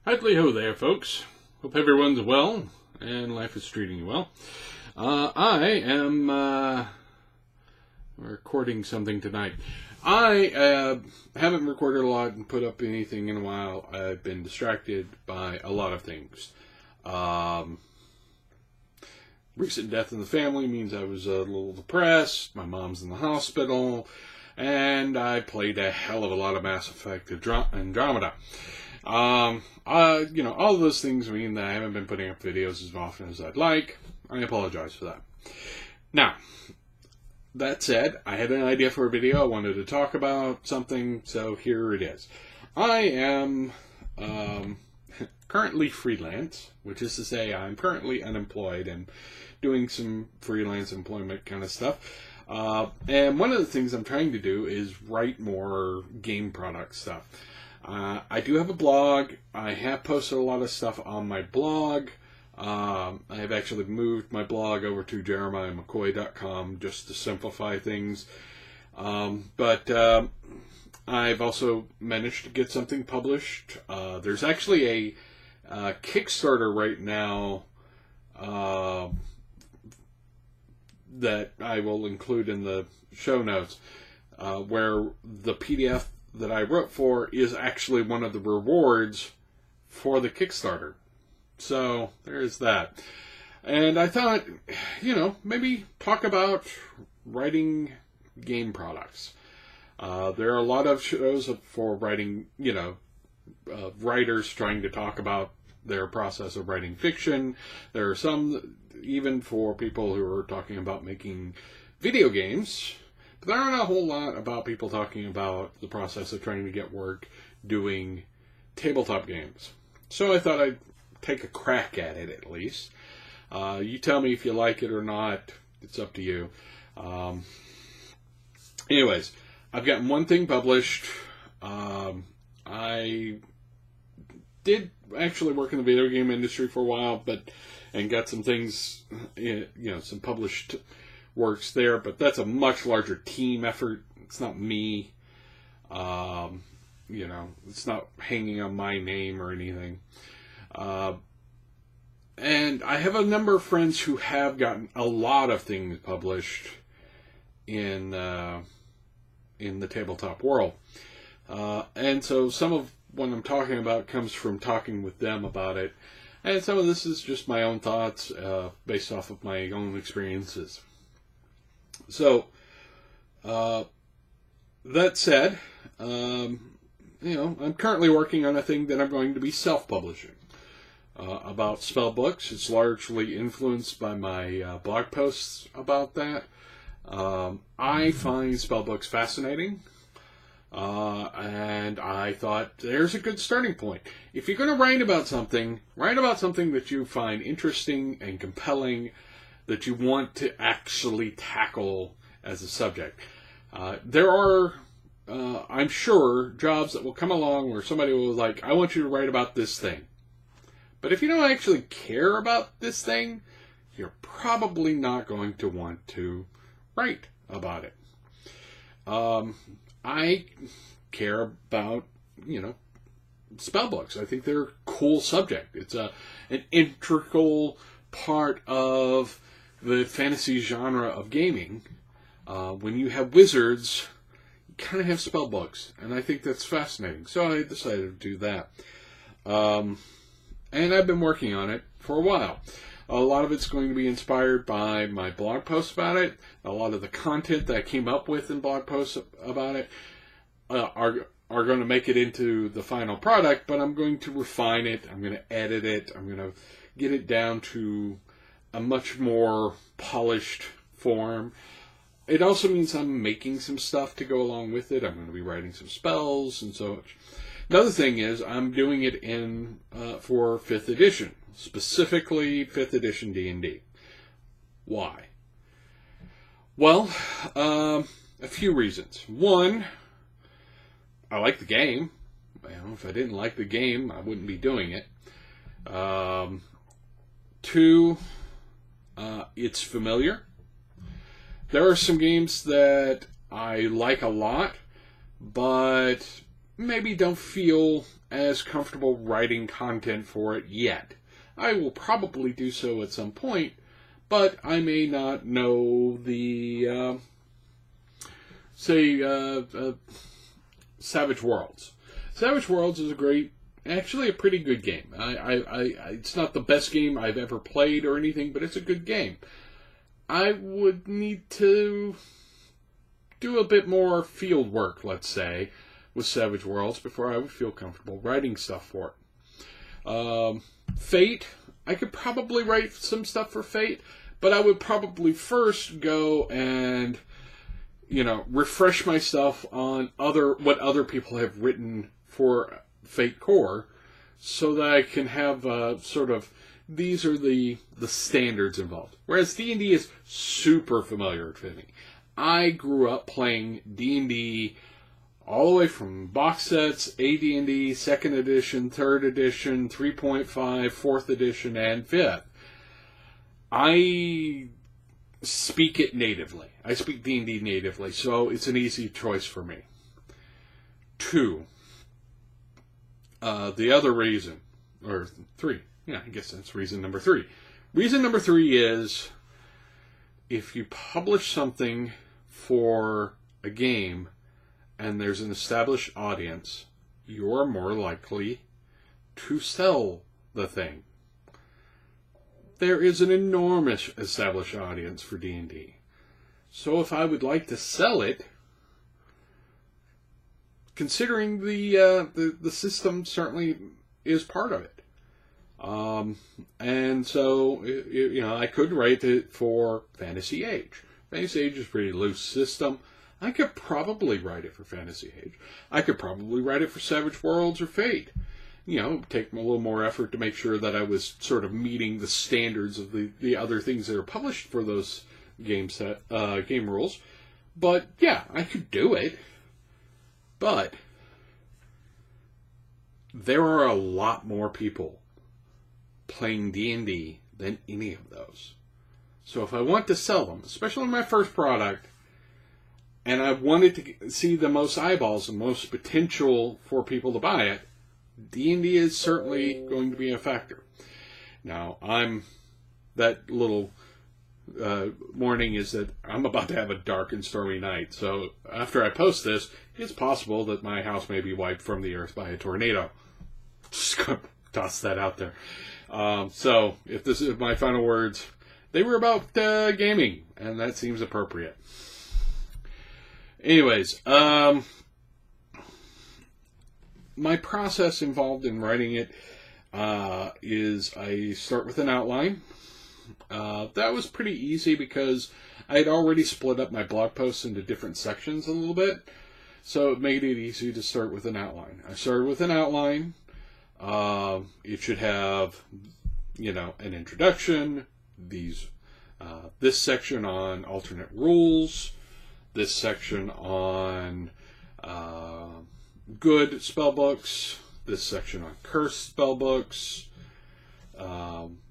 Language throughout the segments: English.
Hidely ho there, folks. Hope everyone's well and life is treating you well. I am recording something tonight. I haven't recorded a lot and put up anything in a while. I've been distracted by a lot of things. Recent death in the family means I was a little depressed. My mom's in the hospital. And I played a hell of a lot of Mass Effect Andromeda. All of those things mean that I haven't been putting up videos as often as I'd like. I apologize for that. Now, that said, I had an idea for a video. I wanted to talk about something, so here it is. I am currently freelance, which is to say I'm currently unemployed and doing some freelance employment kind of stuff. And one of the things I'm trying to do is write more game product stuff. I do have a blog. I have posted a lot of stuff on my blog. I have actually moved my blog over to jeremiahmccoy.com just to simplify things. But I've also managed to get something published. There's actually a Kickstarter right now that I will include in the show notes, where the PDF that I wrote for is actually one of the rewards for the Kickstarter. So there's that. And I thought, maybe talk about writing game products. There are a lot of shows for writing, writers trying to talk about their process of writing fiction. There are some even for people who are talking about making video games. But there aren't a whole lot about people talking about the process of trying to get work doing tabletop games. So I thought I'd take a crack at it at least. You tell me if you like it or not. It's up to you. Anyways, I've gotten one thing published. I did actually work in the video game industry for a while, and got some things, some published works there, but that's a much larger team effort. It's not me. It's not hanging on my name or anything. And I have a number of friends who have gotten a lot of things published in the tabletop world. And so some of what I'm talking about comes from talking with them about it. And some of this is just my own thoughts based off of my own experiences. So, that said, I'm currently working on a thing that I'm going to be self-publishing about spell books. It's largely influenced by my blog posts about that. I find spell books fascinating. And I thought, there's a good starting point. If you're going to write about something that you find interesting and compelling, that you want to actually tackle as a subject. There are, I'm sure, jobs that will come along where somebody will be like, I want you to write about this thing. But if you don't actually care about this thing, you're probably not going to want to write about it. I care about, spell books. I think they're a cool subject. It's an integral part of the fantasy genre of gaming. When you have wizards, you kind of have spell books, and I think that's fascinating. So I decided to do that. And I've been working on it for a while. A lot of it's going to be inspired by my blog posts about it. A lot of the content that I came up with in blog posts about it are going to make it into the final product, but I'm going to refine it. I'm going to edit it. I'm going to get it down to a much more polished form. It also means I'm making some stuff to go along with it. I'm going to be writing some spells and so much. Another thing is I'm doing it for 5th edition, specifically 5th edition D&D. Why? Well, a few reasons. One, I like the game. If I didn't like the game, I wouldn't be doing it. Two, it's familiar. There are some games that I like a lot, but maybe don't feel as comfortable writing content for it yet. I will probably do so at some point, but I may not know the, Savage Worlds. Savage Worlds is actually a pretty good game. It's not the best game I've ever played or anything, but it's a good game. I would need to do a bit more field work, let's say, with Savage Worlds before I would feel comfortable writing stuff for it. Fate, I could probably write some stuff for Fate, but I would probably first go and, refresh myself on what other people have written for Fate Core, so that I can have these are the standards involved. Whereas D&D is super familiar to me. I grew up playing D&D all the way from box sets, AD&D, 2nd edition, 3rd edition, 3.5, 4th edition, and 5th. I speak it natively. I speak D&D natively, so it's an easy choice for me. 2. The other reason, or 3, yeah, I guess that's reason number 3. Reason number 3 is, if you publish something for a game and there's an established audience, you're more likely to sell the thing. There is an enormous established audience for D&D. So if I would like to sell it, considering the system certainly is part of it. And so, I could write it for Fantasy Age. Fantasy Age is a pretty loose system. I could probably write it for Fantasy Age. I could probably write it for Savage Worlds or Fate. Take a little more effort to make sure that I was sort of meeting the standards of the other things that are published for those game rules. But, yeah, I could do it. But there are a lot more people playing D&D than any of those. So if I want to sell them, especially my first product, and I wanted to see the most eyeballs and most potential for people to buy it, D&D is certainly going to be a factor. Now, that little warning is that I'm about to have a dark and stormy night. So after I post this, it's possible that my house may be wiped from the earth by a tornado. Just going to toss that out there. So if this is my final words, they were about gaming, and that seems appropriate. Anyways, my process involved in writing it is I start with an outline. That was pretty easy because I had already split up my blog posts into different sections a little bit, so it made it easy to start with an outline. I started with an outline. It should have, an introduction, this section on alternate rules, this section on good spellbooks, this section on cursed spellbooks,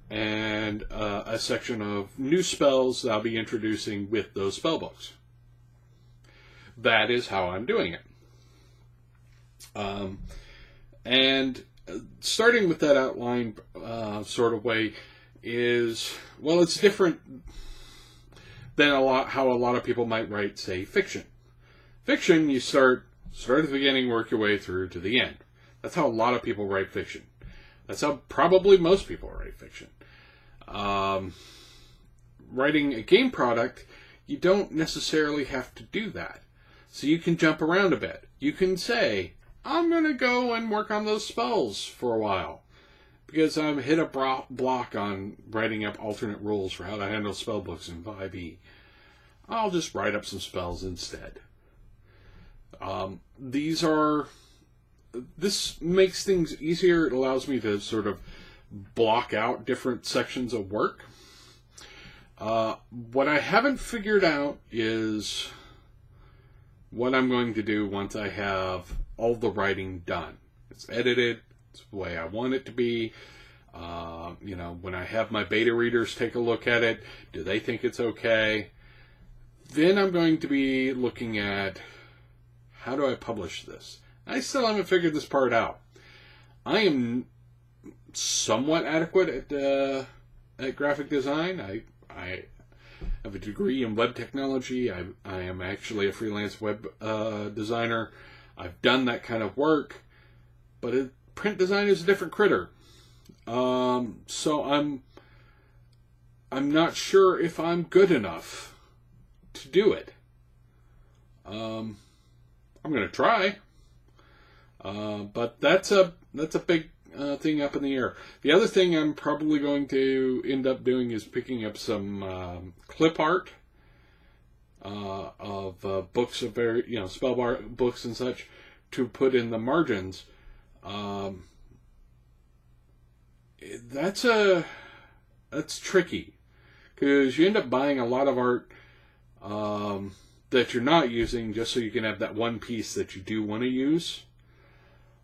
and a section of new spells that I'll be introducing with those spellbooks. That is how I'm doing it. And starting with that outline sort of way is, well, it's different than how a lot of people might write, say, fiction. Fiction, you start at the beginning, work your way through to the end. That's how a lot of people write fiction. That's how probably most people write fiction. Writing a game product, you don't necessarily have to do that. So you can jump around a bit. You can say, I'm going to go and work on those spells for a while, because I've hit a block on writing up alternate rules for how to handle spellbooks in 5e. I'll just write up some spells instead. This makes things easier. It allows me to sort of block out different sections of work. What I haven't figured out is what I'm going to do once I have all the writing done. It's edited. It's the way I want it to be. When I have my beta readers take a look at it, do they think it's okay? Then I'm going to be looking at, how do I publish this? I still haven't figured this part out. I am somewhat adequate at graphic design. I have a degree in web technology. I am actually a freelance web designer. I've done that kind of work, but print design is a different critter. So I'm not sure if I'm good enough to do it. I'm going to try, but that's a big thing up in the air. The other thing I'm probably going to end up doing is picking up some clip art of books of spell art books and such to put in the margins. That's tricky because you end up buying a lot of art that you're not using just so you can have that one piece that you do want to use.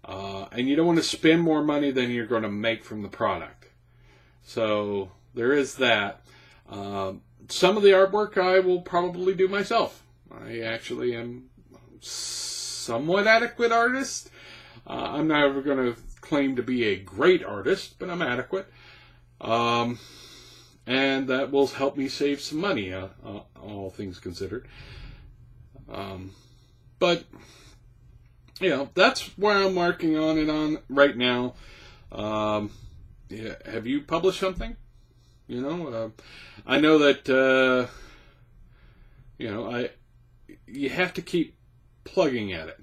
And you don't want to spend more money than you're going to make from the product. So there is that. Some of the artwork I will probably do myself. I actually am somewhat adequate artist. I'm not ever going to claim to be a great artist, but I'm adequate. And that will help me save some money, all things considered. But that's where I'm working on it on right now. Have you published something? I know that you have to keep plugging at it.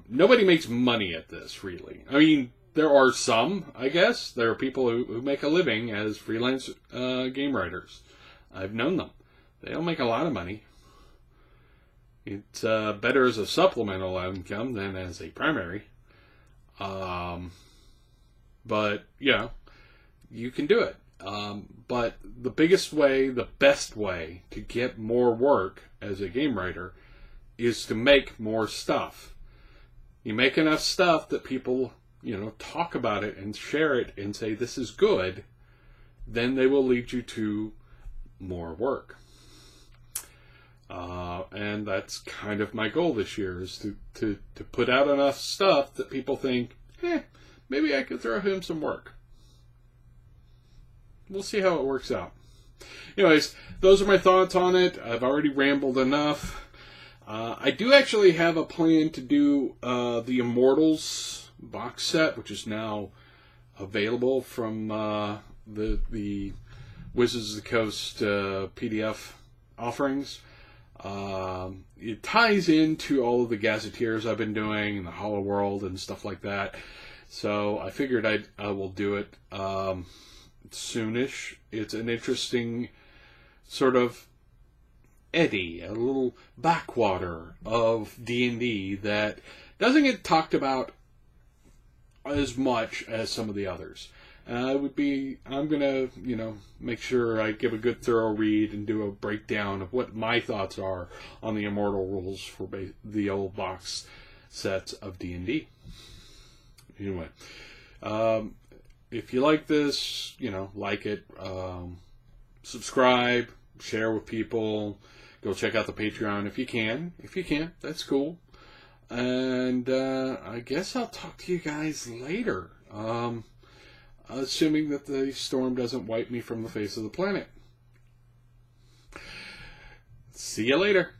Nobody makes money at this, really. I mean, there are some, I guess. There are people who make a living as freelance game writers. I've known them. They don't make a lot of money. It's better as a supplemental income than as a primary. But, you can do it. But the biggest way, the best way to get more work as a game writer is to make more stuff. You make enough stuff that people, talk about it and share it and say this is good, then they will lead you to more work. And that's kind of my goal this year, is to put out enough stuff that people think, maybe I could throw him some work. We'll see how it works out. Anyways, those are my thoughts on it. I've already rambled enough. I do actually have a plan to do the Immortals box set, which is now available from the Wizards of the Coast PDF offerings. It ties into all of the Gazetteers I've been doing, and the Hollow World and stuff like that. So I figured I will do it soonish. It's an interesting sort of eddy, a little backwater of D&D that doesn't get talked about as much as some of the others. I'm going to, make sure I give a good thorough read and do a breakdown of what my thoughts are on the Immortal rules for the old box sets of D&D. Anyway, if you like this, like it, subscribe, share with people, go check out the Patreon if you can. If you can't, that's cool. And I guess I'll talk to you guys later. Assuming that the storm doesn't wipe me from the face of the planet. See you later.